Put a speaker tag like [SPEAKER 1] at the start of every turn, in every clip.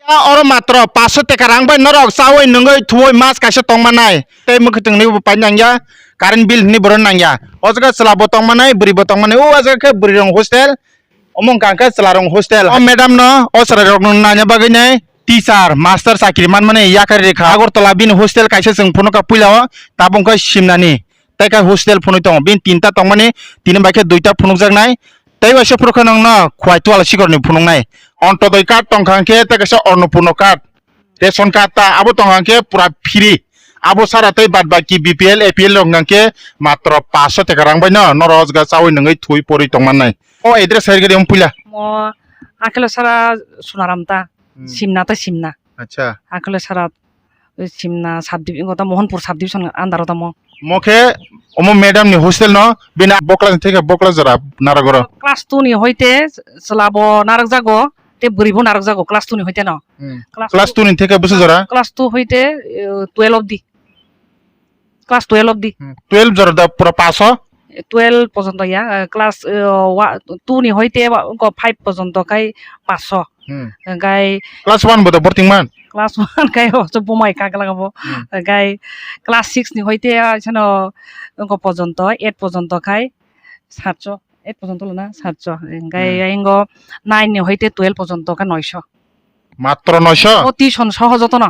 [SPEAKER 1] Oro matro 500 টাকা রাংবাই নরক সাওই নঙ্গই থুই মাস কাইসা tongmanai tei mukhitung ni panjangya current bill ni boron nangya ojaga selabo tongmanai buri bo tongmanai o ajaga ke buri rong hostel omong kangka selarong hostel o madam no o sara rok nanya bagai nai teacher master sakri man mane yakari rekha agortola bin hostel kaisa jeng phono ka puilao tabong ka simnani tei ka hostel phonoi tong bin tinta tongmani tini baike duita phonok nai tei waisa prokhonong no khwaitwal sikorni phonok nai অন্তদয় card টংখাংকে তেকেছে Annapurna card ration card তা আবো টংখাংকে পুরা free আবো সারাতেই বাদ বাকি BPL APL রংখাংকে মাত্র 500 টাকা রাংবাই ন নরজগা চাওই নঙ্গই থুই পরি টংমাননাই ও এড্রেস হাইরগে দেম পুইলা
[SPEAKER 2] mo akelo sara sonaramta simna ta simna
[SPEAKER 1] আচ্ছা
[SPEAKER 2] akelo sara simna sabdibi ngota mohanpur subdivision andaro ta mo
[SPEAKER 1] মখে ওমো ম্যাডাম নি হোস্টেল ন বিনা বকলা থেকে বকলা জরা নারাগর
[SPEAKER 2] class 2 ni hoite selabo narak jago te buribo narak jago class 2 ni hoite no
[SPEAKER 1] class 2 নি থেকে বসে জরা
[SPEAKER 2] class 2 hoite 12 obdi class 12 obdi
[SPEAKER 1] 12 জরা দা পুরা 500
[SPEAKER 2] 12 পর্যন্ত ইয়া ক্লাস 2 নি হইতে 5 পর্যন্ত কাই 500 গাই
[SPEAKER 1] ক্লাস 1 বদা বর্তিং মান
[SPEAKER 2] ক্লাস 1 গাই হচ্ছে বোমাই কাগলা গাবো গাই ক্লাস 6 নি হইতে আছেন পর্যন্ত 8 পর্যন্ত খাই 700 8 পর্যন্ত না 700 গাই আইঙ্গ 9 নি হইতে 12 পর্যন্ত কা 900
[SPEAKER 1] মাত্র 900
[SPEAKER 2] ও টিউশন সহজত না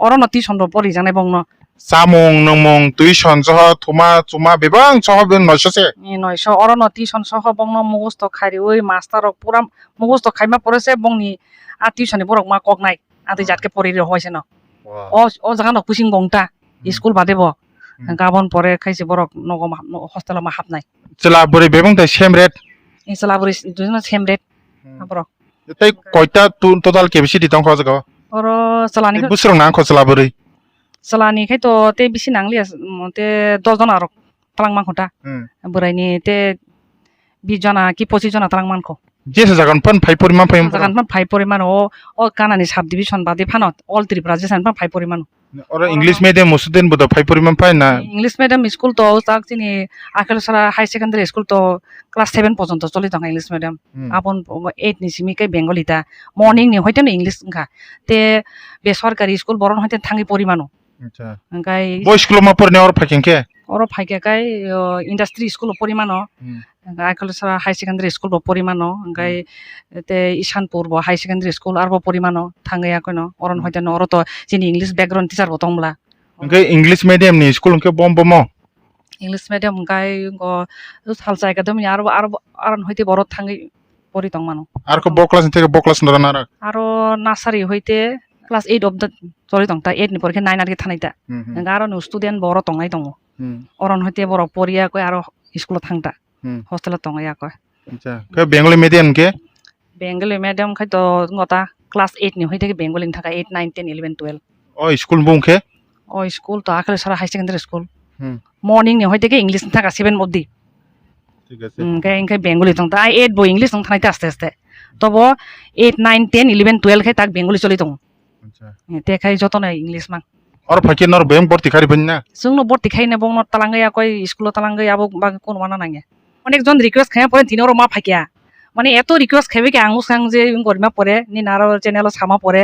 [SPEAKER 2] অরন টিউশন পরি জানাই বং না
[SPEAKER 1] সামং নমং tuition সহ থুমা চুমা বেবাং সহ 900 সে
[SPEAKER 2] 900 অরন টিউশন সহ বং না মুগস্ত খাইরি ওই মাস্টার পুরা মুগস্ত খাইমা পড়েছে বংনি আ টিউশনে বরক মা কক নাই আতে জাতকে পড়ি রে হইছে না ও জায়গা ন কুসিং গংটা স্কুল বাদেব গাবন পরে খাইছে বরক নগ হস্টেল মা হাব নাই
[SPEAKER 1] চলা বরি বেবং তাই সেম রেট
[SPEAKER 2] ইসলাবরি দুজন সেম রেট বরক
[SPEAKER 1] তাই কয়টা টোটাল কেবিসি দিতং খজগ
[SPEAKER 2] অর সালানি
[SPEAKER 1] বুসরং না খসলা বরি
[SPEAKER 2] সালানি খাই তো তে বেশি নাংলি তে 10 জন আর তালাং মানখটা বরাইনি তে 20 জনা কি 25 জনা তালাং মানখো
[SPEAKER 1] যেসে জাগান ফন ফাই পরিমাণ ফাই
[SPEAKER 2] জাগান ফন ফাই পরিমাণ ও কানানি সাব ডিভিশন বাদে ফানত অল ত্রিপুরা জেসান ফন ফাই পরিমাণ
[SPEAKER 1] ওরা ইংলিশ মিডিয়াম মুসুদিন বদ ফাই পরিমাণ পাই না
[SPEAKER 2] ইংলিশ মিডিয়াম স্কুল তো তাক চিনি আকেল সারা হাই সেকেন্ডারি স্কুল তো ক্লাস 7 পর্যন্ত চলি থাকা ইংলিশ মিডিয়াম আপন 8 নি সিমিকে বেঙ্গলিতা মর্নিং নি হইতে না ইংলিশ খা তে বেসরকারি স্কুল বরন হইতে থাঙ্গি পরিমাণ
[SPEAKER 1] আচ্ছা
[SPEAKER 2] গাই
[SPEAKER 1] বয় স্কুল মা পড়নে ওর ফাকিংকে
[SPEAKER 2] ওর ফাইকে গাই ইন্ডাস্ট্রি স্কুল পরিমাণ আকেল সারা হাই সেকেন্ডারি স্কুল পরিমাণ গাই তে ইশানপুর হাই সেকেন্ডারি স্কুল আর পরিমাণ থাঙ্গি আকনো অরন হইতে না ওর তো চিনি ইংলিশ ব্যাকগ্রাউন্ড টিচার বতংলা
[SPEAKER 1] কে ইংলিশ মিডিয়াম নি স্কুল কে বম বম
[SPEAKER 2] ইংলিশ মিডিয়াম গাই গ হাল জায়গা দমি আর আর আরন হইতে বড় থাঙ্গি পরি তং মানো
[SPEAKER 1] আর কো বক্লাস থেকে বক্লাস নরা না
[SPEAKER 2] আর নার্সারি হইতে ক্লাস 8 অফ দ্য চলি তং তা 8 নি পরকে 9 আর কে থানাইতা আর নো স্টুডেন্ট বড় তংনাই তং অরন হইতে বড় পরিয়া কই আর স্কুল থাংতা হোস্টেল তংয়া কই
[SPEAKER 1] আচ্ছা কে বেঙ্গলি মিডিয়াম কে
[SPEAKER 2] বেঙ্গলি মিডিয়াম খাই তো গতা ক্লাস 8 নি হইতে বেঙ্গলি থাকা 8 9 10 11 12
[SPEAKER 1] ও স্কুল বুংকে
[SPEAKER 2] ও স্কুল তো আখলে সারা হাই সেকেন্ডারি স্কুল মর্নিং নি হইতে ইংলিশ থাকা 7 অবধি
[SPEAKER 1] ঠিক আছে
[SPEAKER 2] ইনকে বেঙ্গলি তং তা 8 বই ইংলিশ তং থানাইতে আস্তে আস্তে তবো 8 9 10 11 12 খাই তাক বেঙ্গলি চলি তং
[SPEAKER 1] আচ্ছা
[SPEAKER 2] তে খাই যত না ইংলিশ মান
[SPEAKER 1] আর ফাকি নর বেং বর্তি খারি বন্না
[SPEAKER 2] जोंनो बर्ती खाइ ने बंग तालांगै कय स्कुल तालांगै आबो बा कोन माना नांगे अनेक जन रिक्वेस्ट खाया परे दिनर मा फाकिया माने एतो रिक्वेस्ट खाइबे के आंगु सांग जे गरमा परे नि नारो चैनल सामा परे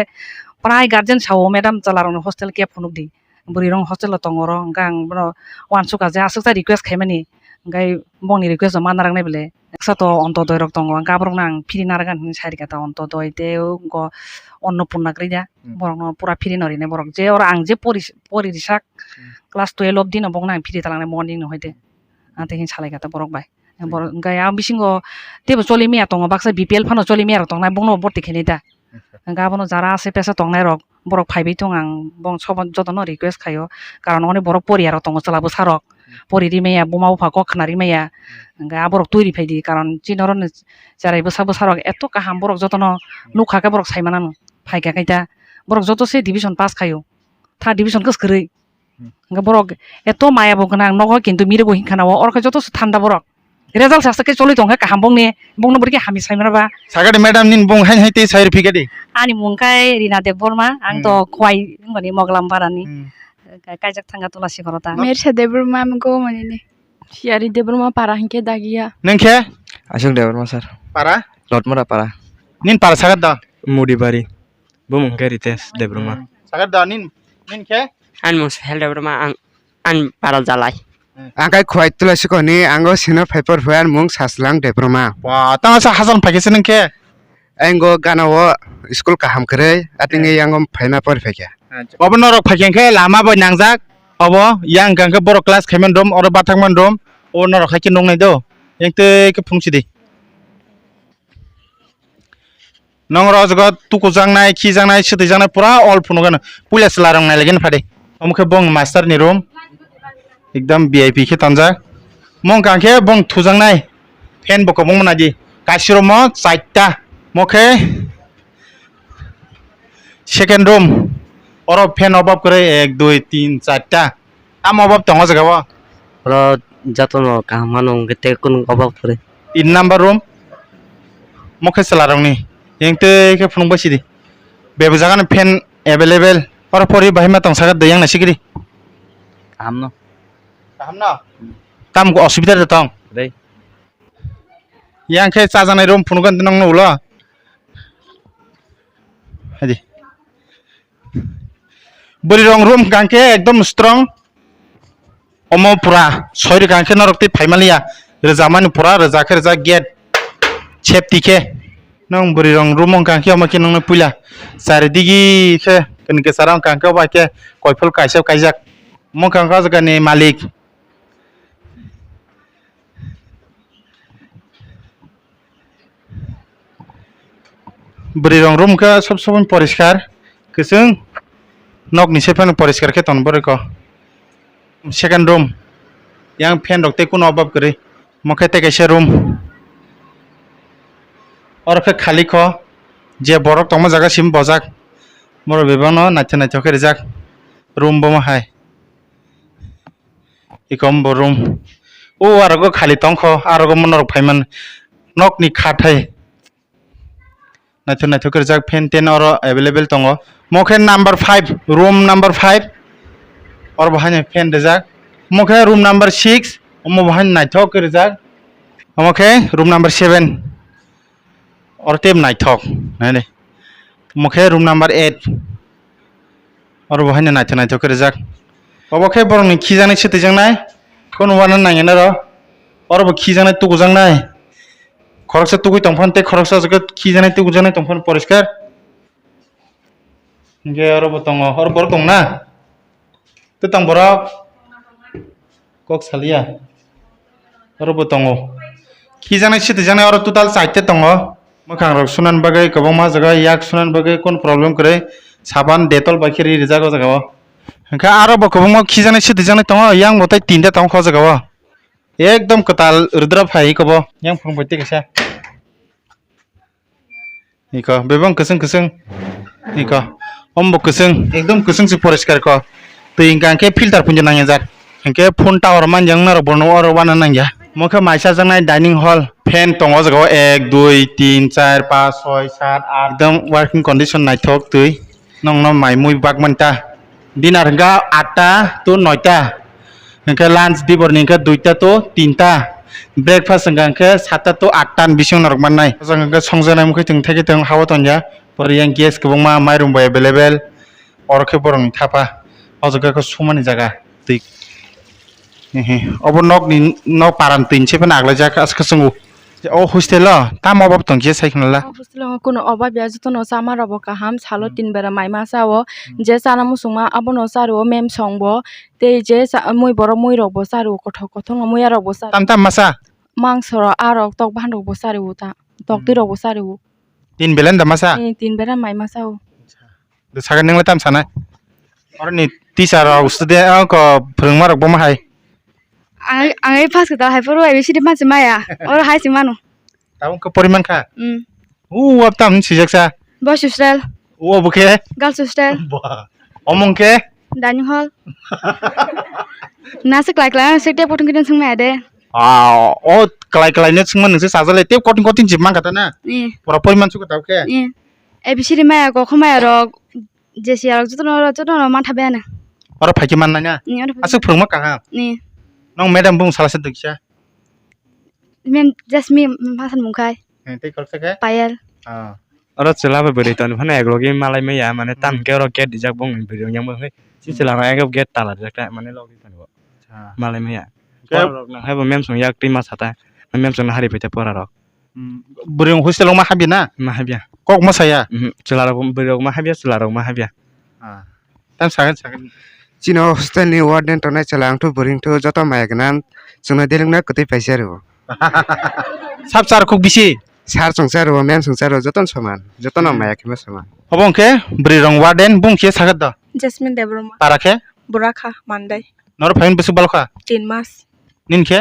[SPEAKER 2] प्राय गार्जियन सावो मैडम चलारन हॉस्टल के फनुक दि बुरि रंग हॉस्टल तंगर गां बनो वान सुका जे आसुक रिक्वेस्ट खाइमानि गाय बंगनि रिक्वेस्ट मा नारंगनाय बेले एकसा तो अन्तदय रक दंग गाब्रं नां फिरि नारगान सारि गाता अन्तदय ते ग अन्नपूर्णा ग्रिया बरं पुरा फिरि नरिने बरं जे और आं जे परिरिसाक क्लास 12 अफ दिन बंग नां फिरि तालांने मर्निं न होइते आते हिन सालाय गाता बरं बाय बरं गाया बिसिंगो तेबो चलि मिया तंग बाक्सा बिपिएल फानो चलि मिया तंग बंग बर्ती खेनिदा गाबनो जारा आसे पेसा तंगनाय रक बरक फाइबै तंग आं बं सब जतन रिक्वेस्ट खायो कारण अने बरक परियार तंग चलाबो सारक परिरि मैया बुमा उफा कखनारि मैया गा बरक तुइरि फाइदि कारण चिनरन जारायबो साबो सारक एतो काहाम बरक जतन नुखाके बरक साइमानानो फाइका काइता बरक जत से डिविजन पास खायो था डिविजन कसकरै बरक एतो माया बगना नग किन्तु मिरे गहिं खानाव अरख जत थान्दा बरक रेजाल्ट सासके चलि दंगा काहाम बंगने बंगनो बरके हामि साइमानाबा
[SPEAKER 1] सागादे मैडम निन बं हाइ हाइते सार्टिफिकेट
[SPEAKER 2] आनि मुंखाय रिना देब बर्मा आं तो खवाइ होनबानि मगलाम बारानि कायजाक थांगा तुलासि करता
[SPEAKER 3] मेरसा देबरमा मगो मनिने सियारि देबरमा पारा हिंके दागिया
[SPEAKER 1] नंखे
[SPEAKER 4] Asok Dewarma sir.
[SPEAKER 1] para
[SPEAKER 4] Lotmura para.
[SPEAKER 1] nin para sagat da
[SPEAKER 4] Mudi bari. Bumung Rites Debroma.
[SPEAKER 1] Sagar da nin ke
[SPEAKER 5] An mus hel Debroma an paral jalai.
[SPEAKER 6] Angkai kuai tulah sikoni anggo senior paper huan mung saslang debroma.
[SPEAKER 1] wa ta sa hasan phage nin ke
[SPEAKER 6] Anggo gana wo school kaham kere atingi anggo phaina por phekya.
[SPEAKER 1] obo norok phage ke lama bai nangjak obo yang gang ke borok class khaiman rom oro bathakman rom o norok khai ke nongnai do yengte ke phungsi di nong rojgo tuku jangnai khi jangnai situi jangnai pura all phunogan puila slarong nai legen phade omkhe bong master ni room ekdam vip ke tanjak mong kangke bong thujangnai fan boko bong manaji kasiro mo 4ta mokhe second room oro fan obab kore 1 2 3 4ta tam obab tongo jagao
[SPEAKER 5] Ro jatono kamanong gete kun obak pore.
[SPEAKER 1] 3 number room mokhe slarong ni yengte ke phunung basi di bebe jagan fan available oro pori bahima tong saga deyang na sigiri
[SPEAKER 5] Amno.
[SPEAKER 1] hamna tam ko asubida de tong
[SPEAKER 5] Dei.
[SPEAKER 1] yang ke chajanai room phunugan nang no ulo hadi buri rong room gangke ekdom strong omo pura soiri gangke norokti phaimalia rejaman pura rejake reja gate chepti ke nong buri rong room gangke omo ke nang puila saridigi ke kenke sarang gangke ba ke koiful kaisa kaijak mo gangka jaga ni malik buri rong room ka sob sob poriskar keseng nok ni sepan poriskar ke ton bore ko second room yang fan rok te kuno obab kare mokhe te kaisa room or ke khali ko je borok tongma jaga sim bojak moro bebano naitha naitha ke rijak room bo ma hai ikom bo room o arago khali tongkho arago monorok phaiman nok ni khathai naitha naitha ke rijak fan 10 oro available tongo mokhe number 5 room number 5 और बहाने fan Razzaq मखे room number 6 ओमो बहाने नाइथक Razzaq मखे room number 7 और टेम नाइथक नाने मखे room number 8 और बहाने नाइथक रजाक बबखे बरनि खिजानाय सितजोंनाय कोन वाना नायना र और ब खिजानाय तुगुजांनाय खरकसा तुगुय तंफानते खरकसा जग खिजानाय तुगुजानाय तंफान परिष्कार गे और बतंग और बर दंना तो तंग बरक कक सालिया और बतंगो खिजानाय सितजानाय और टोटल 4 दंग मखां रक सुनान बागै गोबां जगह याक सुनान बागै कोन प्रॉब्लम करे साबान डेटल बाखिरि रिजागो जगाव हंका आरो बकबो खिजानाय सितजानाय दंग यां मथाय 3 ता खो जगाव एकदम कताल रुद्र फाइ कबो यां फंबैते कैसा इको बेबं कसं कसं इको ओमबो कसं एकदम कसं से परिष्कार को तो इनका के फिल्टर पुंज नांगे जाक इनके फोन टावर मान जंग नर बनो और वाना नांगे मखे माइसा जंगनाय डाइनिंग हॉल फैन तंगो जगाव 1 2 3 4 5 6 7 8 एकदम वर्किंग कंडीशन नाइथक तुई नंग न माइ मुइ बागमनता डिनार हंगा 8टा तो 9टा इनके लंच दिबर निका 2टा तो 3टा ब्रेकफास्ट हंगा के 7टा तो 8टा बिसिं नरक माननाय जंगा संजनाय मुखे थिं थाके थिं हावा तन्या परियां गेस गोबां माइरं बो अवेलेबल और के बरं थापा अजगा सुमानि जागा दै अब नक नि न पारान तिनसे फन आगला जाका आसखसंगु ओ हस्टेल ताम अब तंजे साइखनला
[SPEAKER 3] Hostel kono oba bia jotono sama robo kaham salo 3 bera maima sawo je sana musuma abono saru mem songbo te je mui boro mui robo saru kothok kothong mui robo saru
[SPEAKER 1] tam tam masa
[SPEAKER 3] mangsoro arok tok ban robo saru ta tok ti robo saru
[SPEAKER 1] tin belen da masa
[SPEAKER 3] 3 bera maima sawo
[SPEAKER 1] de saga ningla tam sana और नि teacher student को फोरोंमा रक बमा हाय
[SPEAKER 7] आंगे पास kita hai poro ai sidi man maya or hai simano
[SPEAKER 1] ताऊ को परिमाण खा ऊ अब तम सिजकसा
[SPEAKER 7] boys hostel
[SPEAKER 1] ओ बके
[SPEAKER 7] girls hostel
[SPEAKER 1] ओमंग के
[SPEAKER 7] dining hall nasa klai klai sekte potong kidan sung ma de
[SPEAKER 1] ओ क्लाइ क्लाइ ने सुंमन नोंसो साजाले टेप कटिं कटिं जिब मान खाताना
[SPEAKER 7] ni
[SPEAKER 1] पुरा परिमाण सुको तावके
[SPEAKER 7] ni ai bisidi maya ko khomaya rok jesi arok jotono man thabe ana
[SPEAKER 1] और फाइके मान ना
[SPEAKER 7] ni or
[SPEAKER 1] आसो फोरोंमा काहा
[SPEAKER 7] ni
[SPEAKER 1] नों मैडम बुं सालासे Daksha
[SPEAKER 7] mem just me masan mungkai
[SPEAKER 1] ते करसे के
[SPEAKER 7] payal
[SPEAKER 4] oro chela ba beri ton phane eglogi malai maya mane tam ke oro get dijak bong beri yang bang si chela ma ego get tala jak mane logi ton bo malai maya rok na habo mem song yak tima sata mem song hari pete pora rok
[SPEAKER 1] buri hostel ma habi na
[SPEAKER 4] ma habia
[SPEAKER 1] kok ma saya
[SPEAKER 4] chela rok beri rok ma habia chela rok ma habia
[SPEAKER 1] tam sagan
[SPEAKER 6] chino hostel ni warden to nai chalang to boring to joto mai gnan sungna deling na kotai paisa ro
[SPEAKER 1] sab sar kok bisi
[SPEAKER 6] sar songsa ro mem songsa ro joton saman joton mai khima saman
[SPEAKER 1] hobong ke buri rong warden bung ke sagat da
[SPEAKER 8] Jasmine Debroma,
[SPEAKER 1] parakhe
[SPEAKER 8] Buraka, Monday,
[SPEAKER 1] nor fain besu balkha
[SPEAKER 8] 10 Mas,
[SPEAKER 1] nin ke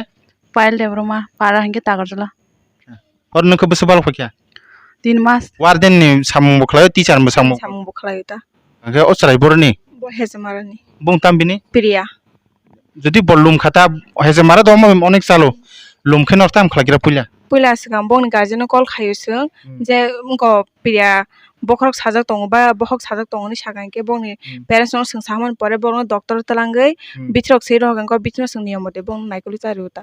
[SPEAKER 3] Pile Debroma, para hingga tagarjula.
[SPEAKER 1] or nko besu balkha kya
[SPEAKER 3] 3 mas.
[SPEAKER 1] warden ni samung bokla teacher mo samung
[SPEAKER 8] Samung Buklayuta,
[SPEAKER 1] ke osrai borni
[SPEAKER 8] Hezamarani,
[SPEAKER 1] bung tambini
[SPEAKER 8] Priya,
[SPEAKER 1] যদি বললুম খাতা হেজে মারা দম অনেক চালো লুমখে নরতাম খালাকিরা পুইলা
[SPEAKER 8] Pula Sigam Bong Garden call Hayusung, Je Unko Priya, Bokok Sajak Tong, Bokok Sajak Tong, Shaganke Boni, Parents no Saman, Porebo, Doctor Talangai, Bitrok Siro and go Bitros and Niamo, Bong Nicolita Ruta.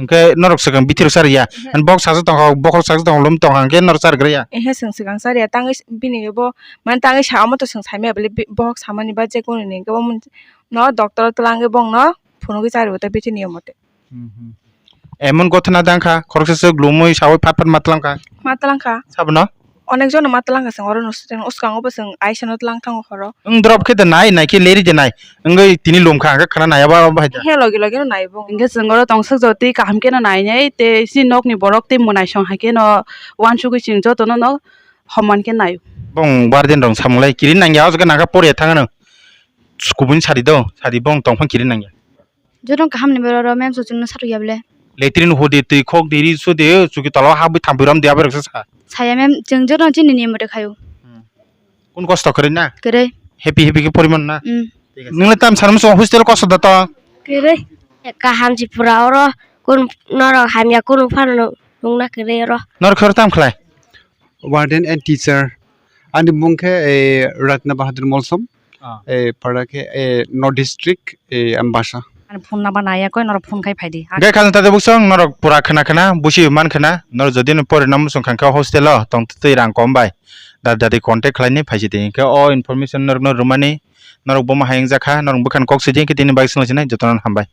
[SPEAKER 1] Oke norok segan bitir saria and box has to bokok sas dong lum tong hangen nor sar gria
[SPEAKER 8] In Hessing Sigan Saria, Tangish Binibo, Mantangish Hamato Sammy, Box Hamani Bajekon in government, no Doctor Talangai Bong, no, Punogita Ruta Bitiniamote.
[SPEAKER 1] এমন কথা না দাঙ্কা খরচে গ্লুমই সাবই ফাটফাট মাতলাঙ্কা
[SPEAKER 8] Matalanka,
[SPEAKER 1] সাবনা
[SPEAKER 8] অনেকজন মাতলাঙ্কা song অরন উসকাঙ্গো বসং আইসানো তলাংথাং হর
[SPEAKER 1] ওং দ্রপ খেতে নাই নাকি Larry দে নাই ওঙ্গই তিনি লুমখা আঙ্কা খানা নাইবা বাহাইতা
[SPEAKER 8] হে লগে লগে নাইবং
[SPEAKER 3] Hingga senggoro tongsok joti kaham kena nainai te si nok ni borok te munai song hake no wan suku sing joto no homan ke nayu.
[SPEAKER 1] বং বারদিন রং সামলাই কিরিন নাঙ্গিয়া অজগা নাগা পরে থাঙানো গুবুন সারি দো সারি বং তংফাং কিরিন নাঙ্গিয়া
[SPEAKER 7] Jorong kaham ni bero mem so chung saru yable.
[SPEAKER 1] Latrine হদি তুই খোক দেরি সুদে সুকি তল হাবি থাম্বিরাম দিয়া বেরকসা সা
[SPEAKER 7] Saya mem jeng jorong jini ni mode kayu.
[SPEAKER 1] কোন কষ্ট করেন না
[SPEAKER 7] Kere.
[SPEAKER 1] হ্যাপি হ্যাপি কে পরিমাণ না নলে তাম সারম সং হোস্টেল কষ্ট দত
[SPEAKER 7] Kere. Kaham si pura oro kun noro hamya kun fan nungna kere oro.
[SPEAKER 1] নর খর তাম খলাই
[SPEAKER 6] warden and teacher and bungke Ratna Bahadur Molsom parake North District Ambasha
[SPEAKER 2] phone number নাই কই নর ফোন খাই ফাইদি
[SPEAKER 1] গে খান তাতে বুকসং নর পুরা খানা খানা বুসি মান খানা নর যদি পরিণাম সংখ্যা হোস্টেল তং তৈ রাং কম বাই দাদি কন্টাক্ট খাইনি ফাইছি দে কে অ ইনফরমেশন নর রুমানি নর বমা হাইং জাখা নর বুখান কক সিজিং কে তিনি বাইক সনছিনাই যতন হামবাই